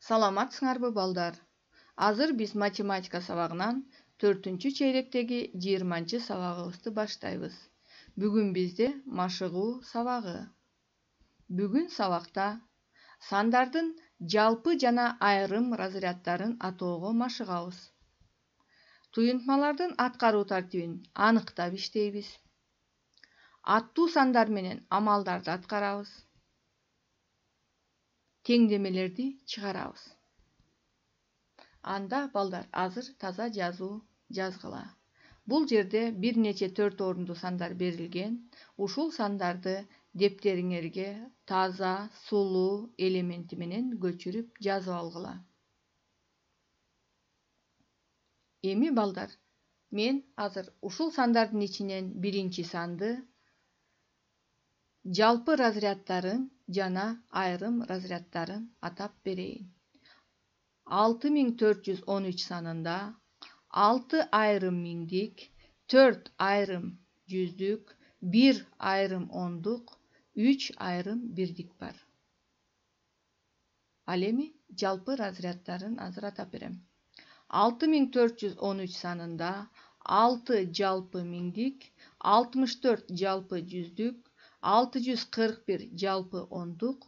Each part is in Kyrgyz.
Саламатсыңарбы балдар? Азыр биз математика сабагынан 4-чү чейректеги 20-чы сабагыбызды баштайбыз. Бүгүн бизде машыгуу сабагы. Бүгүн сабакта сандардын жалпы жана айрым разряддарын атоого машыгабыз. Туюнтмалардын аткаруу тартибин аныктап иштейбиз. Аттуу сандар менен амалдарды аткарабыз. Теңдемелерди чыгарабыз. Анда балдар азыр таза жазуу жазгыла. Бул жерде бир нече 4 орунду сандар берилген. Ушул сандарды дептериңерге таза, сулуу элементи менен көчүрүп жазып алгыла. Эми балдар, мен азыр ушул сандардын ичинен биринчи санды жалпы разряддарын жана айрым разряддарын атап берейин. 6413 санында 6 айрым миңдик, 4 айрым жүздүк, 1 айрым ондук, 3 айрым бирдик бар. Ал эми жалпы разряддарын азыр атап берем. 6413 санында 6 жалпы миңдик, 64 жалпы жүздүк, 641 жалпы ондук,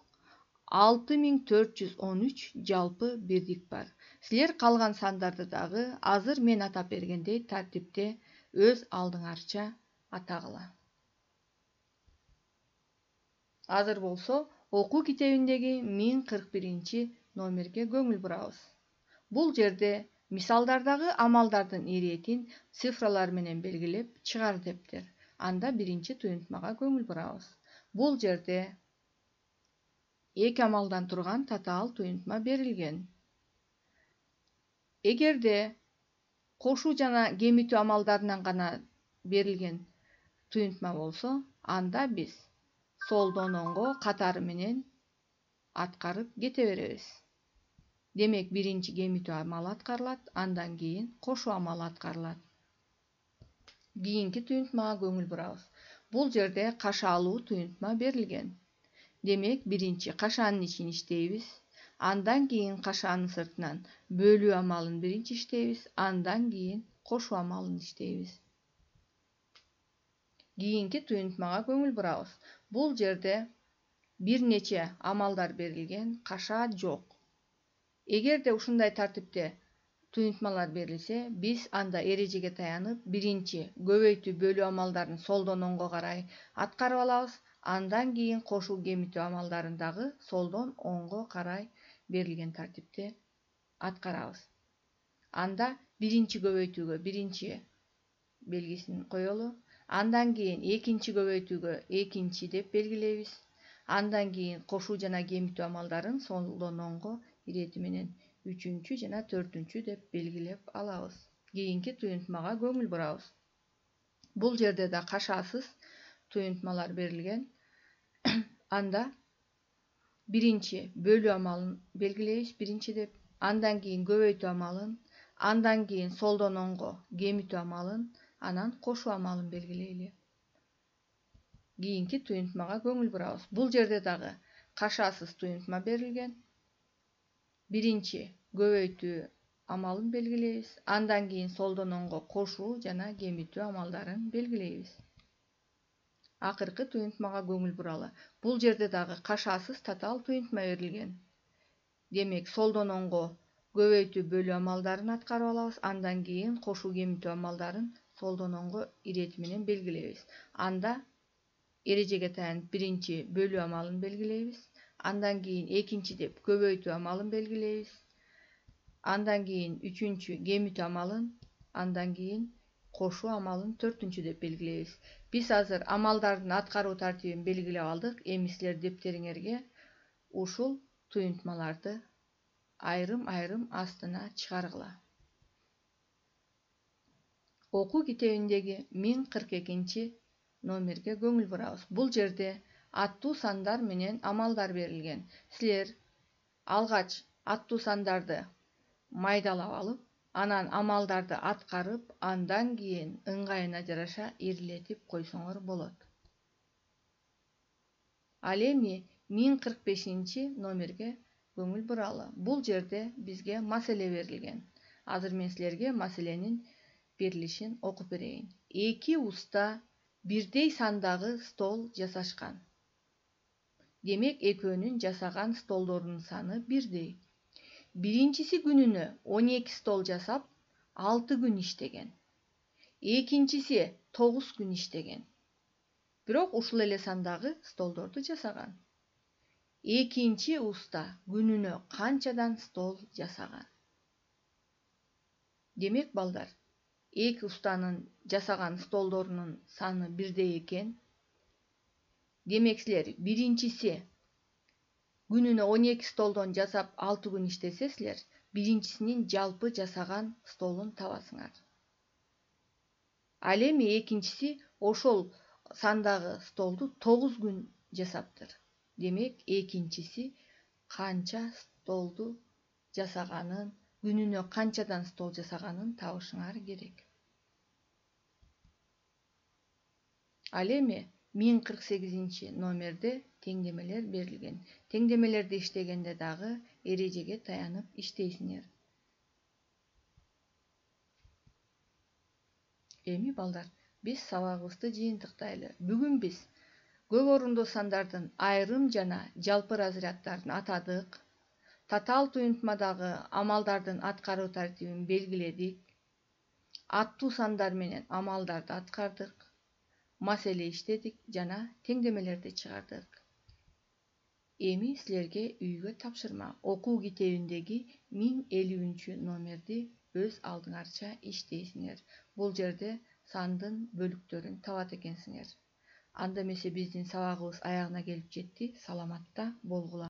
6413 жалпы бирдик бар. Силер калган сандарды дагы азыр мен атап бергендей тартипте өз алдыңарча атагыла. Азыр болсо окуу китебиндеги 1041 номерге көңүл бурабыз. Бул жерде мисалдардагы амалдардын иретин цифралар менен белгилеп чыгар дептер. Анда биринчи туюнтмага көңүл бурабыз. Бул жерде эки амалдан турган татаал туюнтма берилген. Эгерде кошуу жана кемитүү амалдарынан гана берилген туюнтма болсо, анда биз солдон оңго катары менен аткарып кете беребиз. Демек биринчи кемитүү амалы аткарылат, андан кийин кошуу амалы аткарылат. Кийинки туюнтмага көңүл бурабыз. Бул жерде кашалуу туюнтма берилген. Демек биринчи кашанын ичин иштейбиз, андан кийин кашанын сыртынан бөлүү амалын биринчи иштейбиз, андан кийин кошуу амалын иштейбиз. Кийинки туюнтмага көңүл бурабыз. Бул жерде бир нече амалдар берилген, каша жок. Эгерде ушундай тартипте туюнтмалар берилсе, биз анда эрежеге таянып, биринчи көбөйтүү бөлүү амалдарын солдон оңго карай аткарып алабыз, андан кийин кошуу кемитүү амалдарын дагы солдон оңго карай берилген тартипте аткарабыз. Анда биринчи көбөйтүүгө биринчи белгисин коелу, андан кийин экинчи көбөйтүүгө экинчи деп белгилейбиз, андан кийин кошуу жана кемитүү амалдарын солдон оңго ирети менен 3-чү жана 4-чү деп белгилеп алабыз. Кийинки туюнтмага көңүл бурабыз. Бул жерде да кашасыз туюнтмалар берилген. Анда биринчи бөлүү амалын белгилейбиз, биринчи деп, андан кийин көбөйтүү амалын, андан кийин солдон оңго кемитүү амалын, анан кошуу амалын белгилейли. Кийинки туюнтмага көңүл бурабыз. Бул жерде дагы кашасыз туюнтма берилген. Биринчи көбөйтүү амалын белгилейбиз, андан кийин солдон оңго кошуу жана кемитүү амалдарын белгилейбиз. Акыркы туюнтмага көңүл буралы. Бул жерде дагы кашасыз татаал туюнтма берилген. Демек солдон оңго көбөйтүү бөлүү амалдарын аткарып алабыз, андан кийин кошуу кемитүү амалдарын солдон оңго ирети менен белгилейбиз. Анда эрежеге таянып биринчи бөлүү амалын белгилейбиз, андан кийин экинчи деп көбөйтүү амалын белгилейбиз, андан кийин 3-чү кемитүү амалын, андан кийин кошуу амалын 4-чү деп белгилейбиз. Биз азыр амалдардын аткаруу тартибин белгилеп алдык. Эми силер дептериңерге ушул туюнтмаларды айрым-айрым астына чыгаргыла. Окуу китебиндеги 1042 номерге көңүл бурабыз. Бул жерде аттуу сандар менен амалдар берилген. Силер алгач аттуу сандарды майдалап алып, анан амалдарды аткарып, андан кийин ыңгайына жараша ирлетип койсоңор болот. Ал эми 1045 номерге көңүл буралы. Бул жерде бизге маселе берилген. Азыр мен силерге маселенин берилишин окуп берейин. Эки уста бирдей сандагы стол жасашкан. Демек экөөнүн жасаган столдорунун саны бирдей. Биринчиси күнүнө 12 стол жасап, 6 күн иштеген. Экинчиси 9 күн иштеген. Бирок ушул эле сандагы столдорду жасаган. Экинчи уста күнүнө канчадан стол жасаган? Демек балдар, эки устанын жасаган столдорунун саны бирдей экен. Демек силер биринчиси күнүнө 12 столдон жасап 6 күн иштесе силер биринчисинин жалпы жасаган столун табасыңар. Ал эми экинчиси ошол сандагы столду 9 күн жасаптыр. Демек экинчиси канча столду жасаганын, күнүнө канчадан стол жасаганын табышыңар керек. Ал эми 1048 номерде теңдемелер берилген. Теңдемелерди иштегенде дагы эрежеге таянып иштейсиңер. Эми балдар, биз сабагыбызды жыйынтыктайлы. Бүгүн биз көп орундуу сандардын айрым жана жалпы разряддарын атадык. Татаал туюнтмадагы амалдардын аткаруу тартибин белгиледик. Аттуу сандар менен амалдарды аткардык. Маселе иштедик жана теңдемелерди чыгардык. Эми силерге үйгө тапшырма. Окуу китебиндеги 1050 номерди өз алдыңарча иштейсиңер. Бул жерде сандын бөлүктөрүн табат экенсиңер. Анда эмесе биздин сабагыбыз аягына келип жетти. Саламатта болгула.